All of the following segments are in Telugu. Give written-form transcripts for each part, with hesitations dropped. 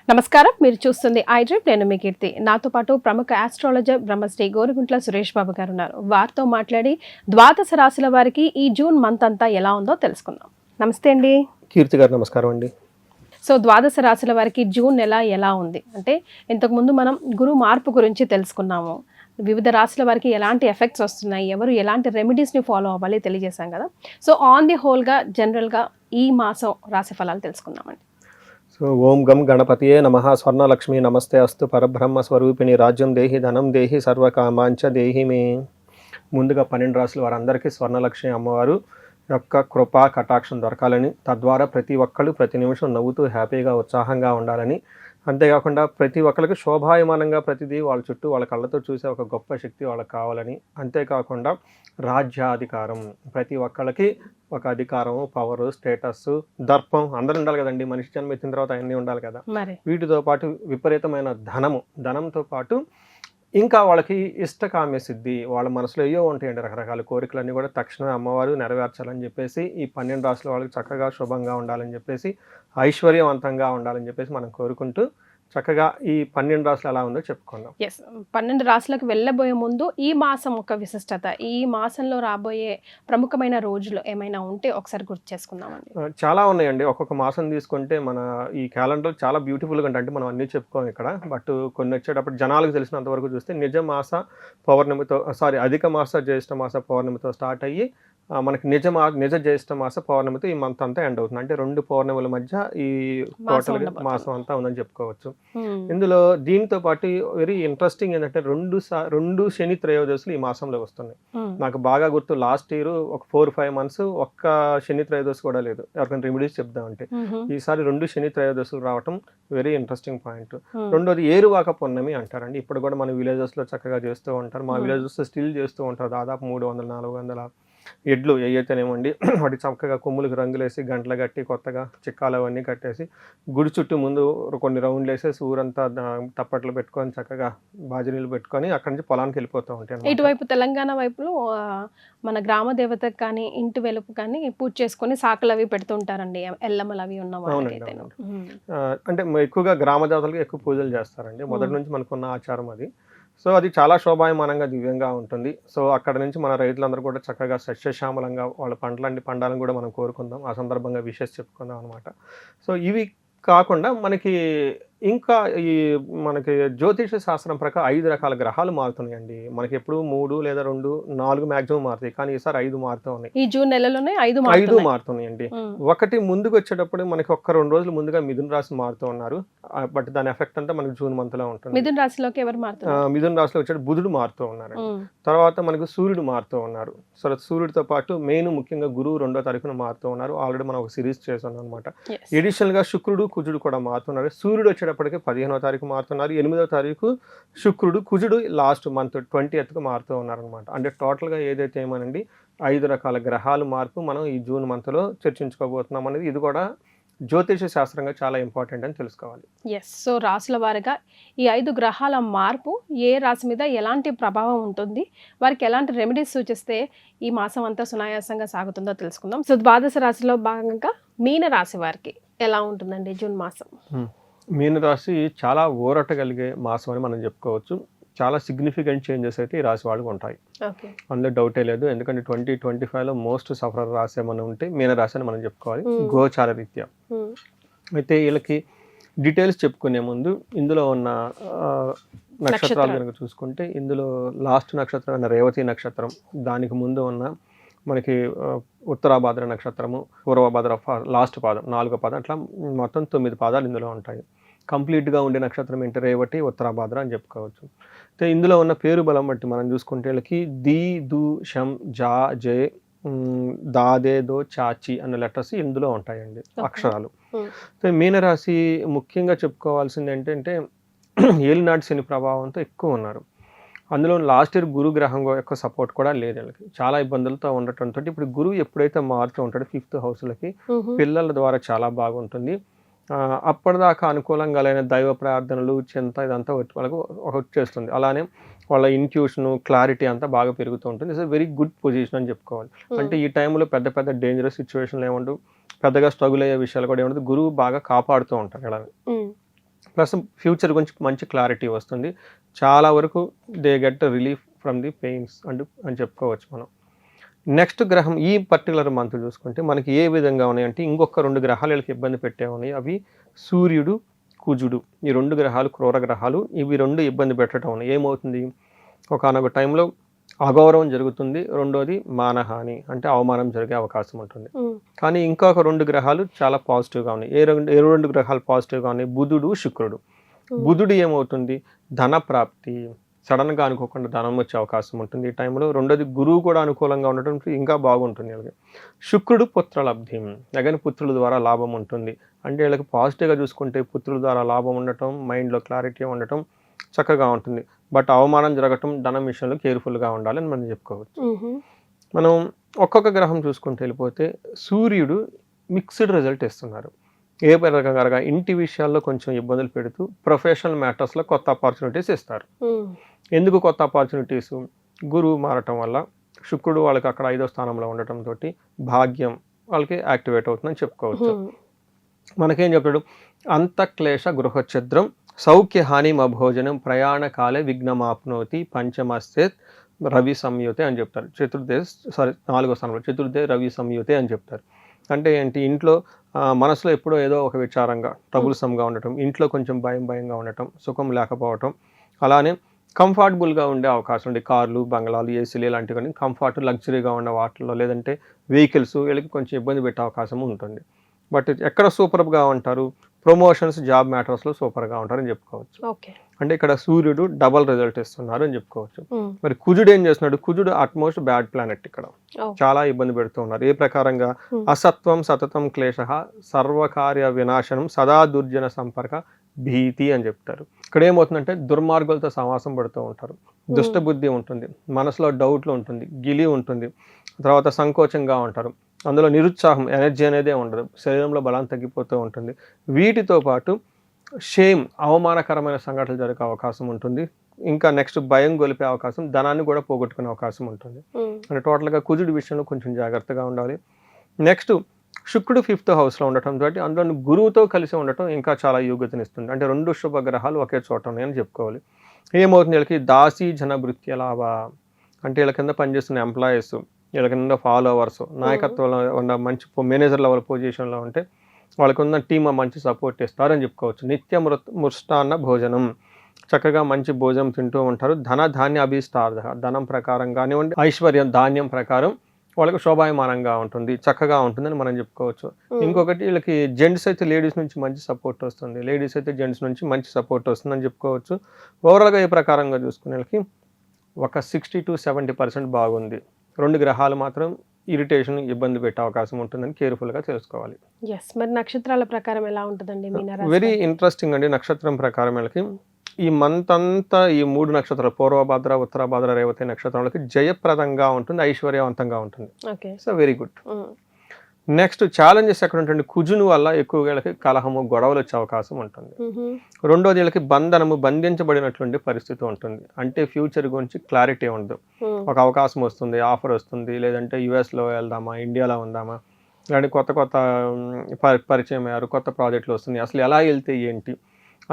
నమస్కారం, మీరు చూస్తుంది ఐడ్రీమ్. నేను మీ కీర్తి. నాతో పాటు ప్రముఖ ఆస్ట్రాలజర్ బ్రహ్మశ్రీ గోరుగుంట్ల సురేష్ బాబు గారు ఉన్నారు. వారితో మాట్లాడి ద్వాదశ రాశుల వారికి ఈ జూన్ మంత్ అంతా ఎలా ఉందో తెలుసుకుందాం. నమస్తే అండి. కీర్తి గారు నమస్కారం అండి. సో ద్వాదశ రాశుల వారికి జూన్ నెల ఎలా ఉంది అంటే, ఇంతకుముందు మనం గురు మార్పు గురించి తెలుసుకున్నాము. వివిధ రాశుల వారికి ఎలాంటి ఎఫెక్ట్స్ వస్తున్నాయి, ఎవరు ఎలాంటి రెమెడీస్ని ఫాలో అవ్వాలి తెలియజేశాం కదా. సో ఆన్ ది హోల్గా జనరల్గా ఈ మాసం రాశి ఫలాలు తెలుసుకుందామండి. సో ఓం గం గణపతియే నమః. స్వర్ణలక్ష్మి నమస్తే అస్తు. పరబ్రహ్మ స్వరూపిణి రాజ్యం దేహి ధనం దేహి సర్వకామాంచ దేహి మే. ముందుగా 12 రాశుల వారందరికీ స్వర్ణలక్ష్మి అమ్మవారు యొక్క కృపా కటాక్షం దొరకాలని, తద్వారా ప్రతి ఒక్కళ్ళు ప్రతి నిమిషం నవ్వుతూ హ్యాపీగా ఉత్సాహంగా ఉండాలని, అంతేకాకుండా ప్రతి ఒక్కరికి శోభాయమానంగా ప్రతిదీ వాళ్ళ చుట్టూ వాళ్ళ కళ్ళతో చూసే ఒక గొప్ప శక్తి వాళ్ళకి కావాలని, అంతేకాకుండా రాజ్యాధికారం, ప్రతి ఒక్కళ్ళకి ఒక అధికారం, పవరు, స్టేటస్, దర్పం అందరూ ఉండాలి కదండి. మనిషి జన్మ ఎత్తిన తర్వాత అన్నీ ఉండాలి కదా. వీటితో పాటు విపరీతమైన ధనంతో పాటు ఇంకా వాళ్ళకి ఇష్టకామ్య సిద్ధి, వాళ్ళ మనసులో ఏవో ఉంటాయండి రకరకాల కోరికలన్నీ కూడా తక్షణమే అమ్మవారు నెరవేర్చాలని చెప్పేసి, ఈ 12 రాశుల వాళ్ళకి చక్కగా శుభంగా ఉండాలని చెప్పేసి, ఐశ్వర్యవంతంగా ఉండాలని చెప్పేసి మనం కోరుకుంటూ చక్కగా ఈ 12 రాశులు ఎలా ఉందో చెప్పుకుందాం. 12 రాశులకు వెళ్ళబోయే ముందు ఈ మాసం ఒక విశిష్టత, ఈ మాసంలో రాబోయే ప్రముఖమైన రోజులు ఏమైనా ఉంటే ఒకసారి గుర్తు చేసుకుందామండి. చాలా ఉన్నాయండి. ఒక్కొక్క మాసం తీసుకుంటే మన ఈ క్యాలెండర్ చాలా బ్యూటిఫుల్గా అంటే మనం అన్నీ చెప్పుకోం ఇక్కడ. బట్ కొన్ని వచ్చేటప్పుడు జనాలకు తెలిసినంత వరకు చూస్తే అధిక మాస జ్యేష్ఠ మాస పౌర్ణమితో స్టార్ట్ అయ్యి మనకి నిజ జ్యేష్ఠ మాస పౌర్ణమితో ఈ మంత్ అంతా ఎండ్ అవుతుంది. అంటే 2 పౌర్ణముల మధ్య ఈ టోటల్ మాసం అంతా ఉందని చెప్పుకోవచ్చు. ఇందులో దీనితో పాటు వెరీ ఇంట్రెస్టింగ్ ఏంటంటే 2 శని త్రయోదశులు ఈ మాసంలో వస్తున్నాయి. నాకు బాగా గుర్తు, లాస్ట్ ఇయర్ ఒక 4-5 months ఒక్క శని త్రయోదశి కూడా లేదు. ఎవరికైనా రెమెడీస్ చెప్దామంటే ఈసారి 2 శని త్రయోదశులు రావటం వెరీ ఇంట్రెస్టింగ్ పాయింట్. రెండోది ఏరువాక పౌర్ణమి అంటారండి. ఇప్పుడు కూడా మన విలేజెస్ లో చక్కగా చేస్తూ ఉంటారు. మా విలేజెస్ స్టిల్ చేస్తూ ఉంటారు. దాదాపు 300-400 ఎడ్లు ఏవైతేనేమండి వాటి చక్కగా కొమ్ములకు రంగులేసి గంటలు కట్టి కొత్తగా చిక్కాలు అవన్నీ కట్టేసి గుడి చుట్టూ ముందు కొన్ని రౌండ్లు వేసేసి ఊరంతా తప్పట్లు పెట్టుకొని చక్కగా బాజనీళ్ళు పెట్టుకొని అక్కడి నుంచి పొలానికి వెళ్ళిపోతూ ఉంటాయి. ఇటువైపు తెలంగాణ వైపులో మన గ్రామ దేవతకు కానీ ఇంటి వెలుపు కానీ పూజ చేసుకొని సాకులు అవి పెడుతుంటారండి, ఎల్లమ్మలు అవి ఉన్న వాళ్ళైతే. అంటే ఎక్కువగా గ్రామ దేవతలకు ఎక్కువ పూజలు చేస్తారండి. మొదటి నుంచి మనకున్న ఆచారం అది. సో అది చాలా శోభాయమానంగా దివ్యంగా ఉంటుంది. సో అక్కడ నుంచి మన రైతులందరూ కూడా చక్కగా సస్యశ్యామలంగా వాళ్ళ పండాలని కూడా మనం కోరుకుందాం. ఆ సందర్భంగా విషెస్ చెప్పుకుందాం అనమాట. సో ఇవి కాకుండా ఇంకా మనకి జ్యోతిష శాస్త్రం ప్రకారం 5 రకాల గ్రహాలు మారుతున్నాయండి. మనకి ఎప్పుడు 3 లేదా 2, 4 మాక్సిమం మారుతాయి. కానీ ఈసారి 5 మారుతూ ఉన్నాయి. ఈ జూన్ నెలలోనే 5 మారుతున్నాయండి. ఒకటి ముందుకు వచ్చేటప్పుడు మనకి 1-2 రోజులు ముందుగా మిథున రాశి మారుతూ ఉన్నారు. బట్ దాని ఎఫెక్ట్ అంతా మనకి జూన్ మంత్ లో ఉంటుంది. మిథున రాశిలోకి ఎవరు మారుతున్నారు? మిథున రాశిలో వచ్చే బుధుడు మారుతూ ఉన్నారు. తర్వాత మనకు సూర్యుడు మారుతూ ఉన్నారు. సో సూర్యుడితో పాటు ముఖ్యంగా గురువు 2వ తారీఖున మారుతూ ఉన్నారు. ఆల్రెడీ మనం ఒక సిరీస్ చేసాం అనమాట. ఎడిషనల్ గా శుక్రుడు, కుజుడు కూడా మారుతున్నారు. సూర్యుడు వచ్చేటప్పటికి 15వ తారీఖు మారుతున్నారు. 8వ తారీఖు శుక్రుడు, కుజుడు లాస్ట్ మంత్ 20th మారుతూ ఉన్నారనమాట. అంటే టోటల్గా ఏదైతే ఏమనండి 5 రకాల గ్రహాలు మార్పు మనం ఈ జూన్ మంత్లో చర్చించుకోబోతున్నాం అనేది, ఇది కూడా జ్యోతిష శాస్త్రంగా చాలా ఇంపార్టెంట్ అని తెలుసుకోవాలి. సో రాశుల వారిగా ఈ 5 గ్రహాల మార్పు ఏ రాశి మీద ఎలాంటి ప్రభావం ఉంటుంది, వారికి ఎలాంటి రెమెడీస్ సూచిస్తే ఈ మాసం అంతా సునాయాసంగా సాగుతుందో తెలుసుకుందాం. సో ద్వాదశ రాశిలో భాగంగా మీన రాశి వారికి ఎలా ఉంటుందండి జూన్ మాసం? మీనరాశి చాలా ఊరట కలిగే మాసం అని మనం చెప్పుకోవచ్చు. చాలా సిగ్నిఫికెంట్ చేంజెస్ అయితే ఈ రాశి వాళ్ళకి ఉంటాయి, అందులో డౌటే లేదు. ఎందుకంటే 2025లో మోస్ట్ సఫరర్ రాశి ఏమన్నా ఉంటే మీనరాశి అని మనం చెప్పుకోవాలి గోచార రీత్యా. అయితే వీళ్ళకి డీటెయిల్స్ చెప్పుకునే ముందు ఇందులో ఉన్న నక్షత్రాలు కనుక చూసుకుంటే, ఇందులో లాస్ట్ నక్షత్రం రేవతి నక్షత్రం, దానికి ముందు ఉన్న మనకి ఉత్తరాభాద్ర నక్షత్రము, పూర్వభాద్ర లాస్ట్ పాదం 4వ పాదం, అట్లా మొత్తం 9 పాదాలు ఇందులో ఉంటాయి. కంప్లీట్గా ఉండే నక్షత్రం ఏంటి రేవతి, ఉత్తరాభాద్ర అని చెప్పుకోవచ్చు. అయితే ఇందులో ఉన్న పేరు బలం బట్టి మనం చూసుకుంటే వీళ్ళకి ది, దు, షం, జా, జే, దాదే, దో, చాచి అనే లెటర్స్ ఇందులో ఉంటాయండి, అక్షరాలు. అయితే మీనరాశి ముఖ్యంగా చెప్పుకోవాల్సింది ఏంటంటే ఏలినాటి శని ప్రభావంతో ఎక్కువ ఉన్నారు. అందులో లాస్ట్ ఇయర్ గురు గ్రహం యొక్క సపోర్ట్ కూడా లేదు వీళ్ళకి. చాలా ఇబ్బందులతో ఉండటంతో ఇప్పుడు గురువు ఎప్పుడైతే మారుతూ ఉంటాడో 5th హౌస్లకి పిల్లల ద్వారా చాలా బాగుంటుంది. అప్పటిదాకా అనుకూలంగా లేని దైవ ప్రార్థనలు, చింత ఇదంతా వాళ్ళకు వచ్చేస్తుంది. అలానే వాళ్ళ ఇంట్యూషను, క్లారిటీ అంతా బాగా పెరుగుతూ ఉంటుంది. It's a very good position అని చెప్పుకోవాలి. అంటే ఈ టైంలో పెద్ద పెద్ద డేంజరస్ సిచ్యువేషన్లు ఏముండవు, పెద్దగా స్ట్రగుల్ అయ్యే విషయాలు కూడా ఏముండదు. గురువు బాగా కాపాడుతూ ఉంటారు ఇలా. ప్లస్ ఫ్యూచర్ గురించి మంచి క్లారిటీ వస్తుంది. చాలా వరకు they get relief from the pains అని చెప్పుకోవచ్చు మనం. నెక్స్ట్ గ్రహం ఈ పర్టికులర్ మంత్ చూసుకుంటే మనకి ఏ విధంగా ఉన్నాయంటే ఇంకొక 2 గ్రహాలు వీళ్ళకి ఇబ్బంది పెట్టే ఉన్నాయి. అవి సూర్యుడు, కుజుడు. ఈ 2 గ్రహాలు క్రూర గ్రహాలు. ఇవి 2 ఇబ్బంది పెట్టడం ఉన్నాయి. ఏమవుతుంది, ఒకానొక టైంలో అగౌరవం జరుగుతుంది. రెండోది మానహాని, అంటే అవమానం జరిగే అవకాశం ఉంటుంది. కానీ ఇంకొక 2 గ్రహాలు చాలా పాజిటివ్గా ఉన్నాయి. ఏ 2 గ్రహాలు పాజిటివ్గా ఉన్నాయి, బుధుడు, శుక్రుడు. బుధుడు ఏమవుతుంది, ధన ప్రాప్తి, సడన్గా అనుకోకుండా ధనం వచ్చే అవకాశం ఉంటుంది ఈ టైంలో. రెండోది గురువు కూడా అనుకూలంగా ఉండటం ఇంకా బాగుంటుంది వీళ్ళకి. శుక్రుడు పుత్రలబ్ధి, అగైన్ పుత్రుల ద్వారా లాభం ఉంటుంది. అంటే వీళ్ళకి పాజిటివ్గా చూసుకుంటే పుత్రుల ద్వారా లాభం ఉండటం, మైండ్లో క్లారిటీ ఉండటం చక్కగా ఉంటుంది. బట్ అవమానం జరగటం, ధనం విషయంలో కేర్ఫుల్గా ఉండాలని మనం చెప్పుకోవచ్చు. మనం ఒక్కొక్క గ్రహం చూసుకుంటూ వెళ్ళిపోతే సూర్యుడు మిక్స్డ్ రిజల్ట్ ఇస్తున్నారు. ఏ ప్రకారంగా ఇంటి విషయాల్లో కొంచెం ఇబ్బందులు పెడుతూ ప్రొఫెషనల్ మ్యాటర్స్లో కొత్త ఆపర్చునిటీస్ ఇస్తారు. ఎందుకు కొత్త ఆపర్చునిటీస్, గురువు మారటం వల్ల. శుక్రుడు వాళ్ళకి అక్కడ 5వ స్థానంలో ఉండటంతో భాగ్యం వాళ్ళకి యాక్టివేట్ అవుతుందని చెప్పుకోవచ్చు. మనకేం చెప్తాడు, అంతఃక్లేశ గృహఛద్రం సౌఖ్య హానిమ భోజనం ప్రయాణకాలే విఘ్నమాప్నోతి పంచమస్తే రవి సంయుతే అని చెప్తారు. 4వ స్థానంలో చతుర్థే రవి సంయుతే అని చెప్తారు. అంటే ఏంటి, ఇంట్లో మనసులో ఎప్పుడో ఏదో ఒక విచారంగా ట్రబుల్సమ్గా ఉండటం, ఇంట్లో కొంచెం భయంగా ఉండటం, సుఖం లేకపోవటం, అలానే కంఫర్టబుల్గా ఉండే అవకాశం ఉంది. కార్లు, బంగ్లాలు, ఏసీలు ఇలాంటివి కానీ కంఫర్ట్ లగ్జరీగా ఉన్న వాటిల్లో, లేదంటే వెహికల్స్ వీళ్ళకి కొంచెం ఇబ్బంది పెట్టే అవకాశం ఉంటుంది. బట్ ఎక్కడ సూపర్గా ఉంటారు, ప్రమోషన్స్, జాబ్ మ్యాటర్స్లో సూపర్గా ఉంటారని చెప్పుకోవచ్చు. అంటే ఇక్కడ సూర్యుడు డబల్ రిజల్ట్ ఇస్తున్నారు అని చెప్పుకోవచ్చు. మరి కుజుడు ఏం చేస్తున్నాడు, కుజుడు అట్మోస్ట్ బ్యాడ్ ప్లానెట్, ఇక్కడ చాలా ఇబ్బంది పెడుతూ ఉన్నారు. ఏ ప్రకారంగా, అసత్వం సతతం క్లేశ సర్వకార్య వినాశనం సదా దుర్జన సంపర్క భీతి అని చెప్తారు. ఇక్కడ ఏమవుతుందంటే దుర్మార్గులతో సమాసం పడుతూ ఉంటారు, దుష్టబుద్ధి ఉంటుంది, మనసులో డౌట్లు ఉంటుంది, గిలి ఉంటుంది, తర్వాత సంకోచంగా ఉంటారు, అందులో నిరుత్సాహం, ఎనర్జీ అనేదే ఉండదు, శరీరంలో బలం తగ్గిపోతూ ఉంటుంది. వీటితో పాటు షేమ్, అవమానకరమైన సంఘటనలు జరిగే అవకాశం ఉంటుంది. ఇంకా నెక్స్ట్ భయం గొలిపే అవకాశం, ధనాన్ని కూడా పోగొట్టుకునే అవకాశం ఉంటుంది. అంటే టోటల్గా కుజుడి విషయంలో కొంచెం జాగ్రత్తగా ఉండాలి. నెక్స్ట్ శుక్రుడు 5th హౌస్లో ఉండటం తోటి అందులో గురువుతో కలిసి ఉండటం ఇంకా చాలా యోగ్యతనిస్తుంది. అంటే 2 శుభగ్రహాలు ఒకే చోట ఉన్నాయని చెప్పుకోవాలి. ఏమవుతుంది, వీళ్ళకి దాసీ జన భృత్య లాభ, అంటే వీళ్ళ కింద పనిచేస్తున్న ఎంప్లాయీస్, వీళ్ళ కింద ఫాలోవర్స్, నాయకత్వంలో ఉన్న మంచి మేనేజర్ లెవెల్ పొజిషన్లో ఉంటే వాళ్ళకు ఉన్న టీమ్ మంచి సపోర్ట్ ఇస్తారని చెప్పుకోవచ్చు. నిత్య మృష్టాన్న భోజనం, చక్కగా మంచి భోజనం తింటూ ఉంటారు. ధన ధాన్య అభీష్టార్థ, ధనం ప్రకారం కానివ్వండి, ఐశ్వర్యం, ధాన్యం ప్రకారం వాళ్ళకి శోభాయమానంగా ఉంటుంది, చక్కగా ఉంటుందని మనం చెప్పుకోవచ్చు. ఇంకొకటి, వీళ్ళకి జెంట్స్ అయితే లేడీస్ నుంచి మంచి సపోర్ట్ వస్తుంది, లేడీస్ అయితే జెంట్స్ నుంచి మంచి సపోర్ట్ వస్తుందని చెప్పుకోవచ్చు. ఓవరాల్గా ఈ ప్రకారంగా చూసుకునే వాళ్ళకి ఒక 60 to 70% బాగుంది. 2 గ్రహాలు మాత్రం ఇరిటేషన్, ఇబ్బంది పెట్టే అవకాశం ఉంటుందని కేర్ఫుల్గా తెలుసుకోవాలి. మరి నక్షత్రాల ప్రకారం ఎలా ఉంటుందండి? వెరీ ఇంట్రెస్టింగ్ అండి. నక్షత్రం ప్రకారం వీళ్ళకి ఈ మంత్ అంతా ఈ 3 నక్షత్రాలు పూర్వభద్ర, ఉత్తరభద్ర, రేవతి నక్షత్రాలకి జయప్రదంగా ఉంటుంది, ఐశ్వర్యవంతంగా ఉంటుంది. So very good. Next challenges ఎక్కడ ఉంటుంది, కుజుని వల్ల ఎక్కువగా వీళ్ళకి కలహము, గొడవలు వచ్చే అవకాశం ఉంటుంది. రెండోది, వీళ్ళకి బంధనము, బంధించబడినటువంటి పరిస్థితి ఉంటుంది. అంటే ఫ్యూచర్ గురించి క్లారిటీ ఉండదు. ఒక అవకాశం వస్తుంది, ఆఫర్ వస్తుంది, లేదంటే యుఎస్లో వెళ్దామా, ఇండియాలో ఉందామా, లేదంటే కొత్త పరిచయం అయ్యారు, కొత్త ప్రాజెక్టులు వస్తుంది, అసలు ఎలా వెళ్తే ఏంటి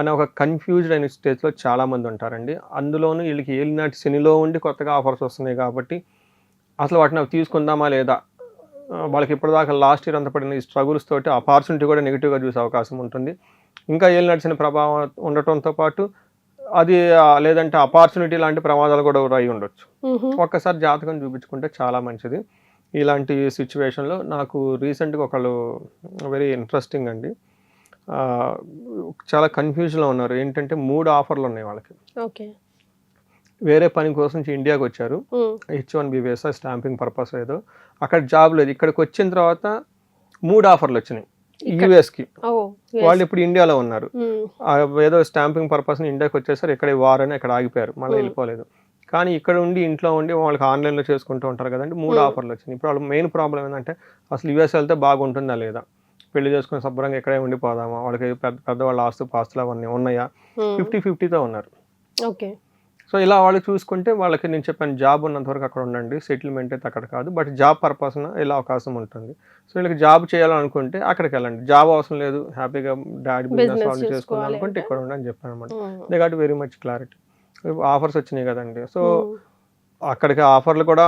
అనే ఒక కన్ఫ్యూజ్డ్ అయిన స్టేజ్లో చాలామంది ఉంటారండి. అందులోనూ వీళ్ళకి ఏలినాటి శనిలో ఉండి కొత్తగా ఆఫర్స్ వస్తున్నాయి కాబట్టి అసలు వాటిని అవి తీసుకుందామా లేదా, వాళ్ళకి ఇప్పటిదాకా లాస్ట్ ఇయర్ అంత పడిన ఈ స్ట్రగుల్స్ తోటి ఆపర్చునిటీ కూడా నెగిటివ్గా చూసే అవకాశం ఉంటుంది. ఇంకా ఏలినాటి శని ప్రభావం ఉండటంతో పాటు అది, లేదంటే ఆపర్చునిటీ లాంటి ప్రమాదాలు కూడా అయి ఉండొచ్చు. ఒక్కసారి జాతకం చూపించుకుంటే చాలా మంచిది. ఇలాంటి సిచ్యువేషన్లో నాకు రీసెంట్గా ఒకళ్ళు వెరీ ఇంట్రెస్టింగ్ అండి, చాలా కన్ఫ్యూజన్లో ఉన్నారు. ఏంటంటే 3 ఆఫర్లు ఉన్నాయి వాళ్ళకి. వేరే పని కోసం ఇండియాకి వచ్చారు, H1B వీసా, స్టాంపింగ్ పర్పస్ ఏదో, అక్కడ జాబ్ లేదు. ఇక్కడికి వచ్చిన తర్వాత 3 ఆఫర్లు వచ్చినాయి యూఎస్కి. వాళ్ళు ఇప్పుడు ఇండియాలో ఉన్నారు, ఏదో స్టాంపింగ్ పర్పస్ ఇండియాకి వచ్చేసారు, ఇక్కడ వారని ఇక్కడ ఆగిపోయారు, మళ్ళీ వెళ్ళిపోలేదు. కానీ ఇక్కడ ఉండి ఇంట్లో ఉండి వాళ్ళకి ఆన్లైన్లో చేసుకుంటూ ఉంటారు కదండి. 3 ఆఫర్లు వచ్చినాయి. ఇప్పుడు వాళ్ళ మెయిన్ ప్రాబ్లం ఏంటంటే అసలు యూఎస్ వెళ్తే బాగుంటుందా లేదా, పెళ్లి చేసుకుని శుభ్రంగా ఇక్కడే ఉండిపోదామా, వాళ్ళకి పెద్దవాళ్ళ పాస్తులు అవన్నీ ఉన్నాయా, 50-50తో ఉన్నారు. ఓకే. సో ఇలా వాళ్ళు చూసుకుంటే వాళ్ళకి నేను చెప్పాను జాబ్ ఉన్నంత వరకు అక్కడ ఉండండి, సెటిల్మెంట్ అయితే అక్కడ కాదు, బట్ జాబ్ పర్పస్న ఇలా అవకాశం ఉంటుంది. సో వీళ్ళకి జాబ్ చేయాలనుకుంటే అక్కడికి వెళ్ళండి, జాబ్ అవసరం లేదు, హ్యాపీగా డాడీ బిజినెస్ వాళ్ళు చేసుకున్నాను అనుకుంటే ఇక్కడ ఉండండి చెప్పాను అనమాట. They got very much clarity. Offers వచ్చినాయి కదండి, సో అక్కడికి ఆఫర్లు కూడా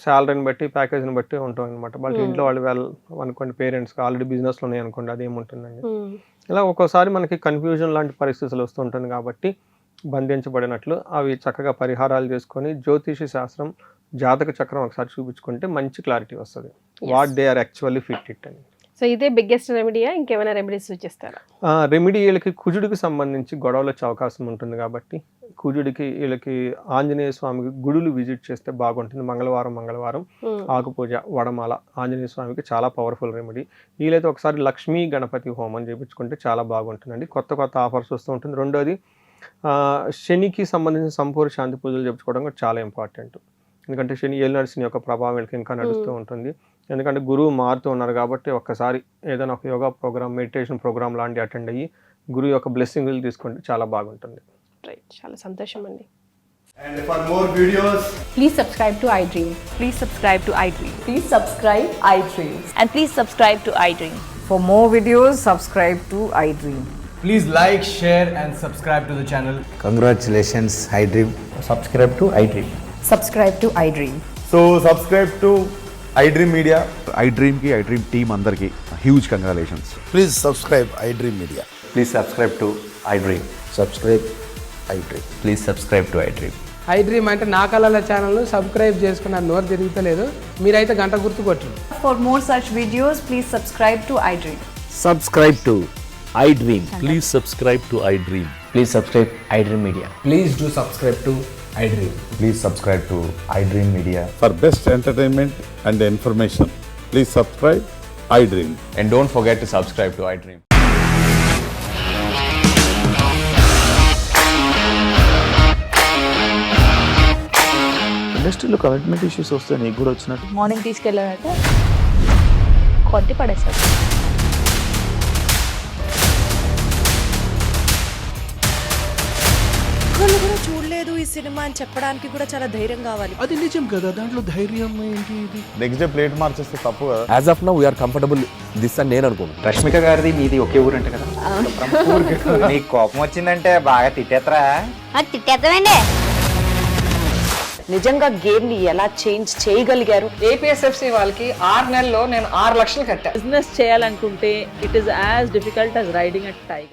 శాలరీని బట్టి ప్యాకేజ్ని బట్టి ఉంటాయి అనమాట. వాళ్ళ ఇంట్లో వాళ్ళు అనుకోండి పేరెంట్స్కి ఆల్రెడీ బిజినెస్లో ఉన్నాయి అనుకోండి, అది ఏముంటుందండి. ఇలా ఒక్కోసారి మనకి కన్ఫ్యూజన్ లాంటి పరిస్థితులు వస్తుంటుంది కాబట్టి బంధించబడినట్లు అవి చక్కగా పరిహారాలు చేసుకొని జ్యోతిషి శాస్త్రం జాతక చక్రం ఒకసారి చూపించుకుంటే మంచి క్లారిటీ వస్తుంది, what they are actually fit it అని. సో ఇదే బిగ్గెస్ట్ రెమెడీయా, ఇంకేమైనా రెమెడీస్ సూచిస్తారా? రెమెడీ వీళ్ళకి కుజుడికి సంబంధించి గొడవలు వచ్చే అవకాశం ఉంటుంది కాబట్టి కుజుడికి వీళ్ళకి ఆంజనేయ స్వామికి గుడులు విజిట్ చేస్తే బాగుంటుంది. మంగళవారం ఆకుపూజ, వడమాల ఆంజనేయ స్వామికి చాలా పవర్ఫుల్ రెమెడీ. వీలైతే ఒకసారి లక్ష్మీ గణపతి హోమం చేయించుకుంటే చాలా బాగుంటుందండి. కొత్త ఆఫర్స్ వస్తూ ఉంటుంది. రెండోది శనికి సంబంధించిన సంపూర్ణ శాంతి పూజలు చెప్పుకోవడం కూడా చాలా ఇంపార్టెంట్. ఎందుకంటే శని ఏలినాడు శని యొక్క ప్రభావం వీళ్ళకి ఇంకా నడుస్తూ ఉంటుంది. ఎందుకంటే గురువు మారుతూ ఉన్నారు కాబట్టి ఒక్కసారి ఏదైనా ఒక యోగా ప్రోగ్రామ్, మెడిటేషన్ ప్రోగ్రామ్ లాంటివి అటెండ్ అయ్యి గురువు యొక్క బ్లెస్సింగ్లు తీసుకుంటే చాలా బాగుంటుంది. రైట్, చాలా సంతోషం అండి. And for more videos, Please subscribe to iDream. Please subscribe to iDream. Please subscribe iDream. And please subscribe to iDream. For more videos, subscribe to iDream. please like, share and subscribe to the channel. Congratulations, iDream. Subscribe to iDream. Subscribe to iDream. So subscribe to iDream Media. iDream ki iDream team andarki huge congratulations. Please subscribe iDream Media. Please subscribe to iDream. Subscribe iDream. Please subscribe to iDream. iDream అంటే నా కళల ఛానల్ సబ్స్క్రైబ్ చేసుకున్న నోరు తిరుగుతలేదు, మీరైతే గంట గుర్తు కొట్టండి. For more such videos, please subscribe to iDream. Subscribe to iDream. Please subscribe to iDream. Please subscribe iDream Media. Please do subscribe to iDream. Please subscribe to iDream Media. For best entertainment and information, please subscribe iDream. And don't forget to subscribe to iDream. ఇండస్ట్రీలో కమిట్మెంట్ ఇష్యూస్ వస్తే నీకు కూడా వచ్చినట్టు మార్నింగ్ తీసుకెళ్ళాలంటే కొద్ది పడేస్తారు. ఒక్కళ్ళు కూడా చూడలేదు ఈ సినిమా అని చెప్పడానికి కూడా చాలా ధైర్యం కావాలి. అది నిజం కదా, దాంట్లో ధైర్యం ఏంటి? ఇది నెక్స్ట్ డే ప్లేట్ మార్చేస్తే తప్పు కదా. As of now we are comfortable this అని నేను అనుకున్నాను. రష్మిక గారిది మీది ఒకే ఊరు అంటే కదా. నీకు కోపం వచ్చిందంటే బాగా తిట్టేత్తరా? తిట్టేద్దామండి. నిజంగా గేమ్ ని ఎలా చేంజ్ చేయగలిగారు? ఏపీఎస్ఎఫ్సి వాళ్ళకి 6 నెలల్లో నేను 6 లక్షలు కట్టా. బిజినెస్ చేయాలనుకుంటే it is as difficult as riding a tiger.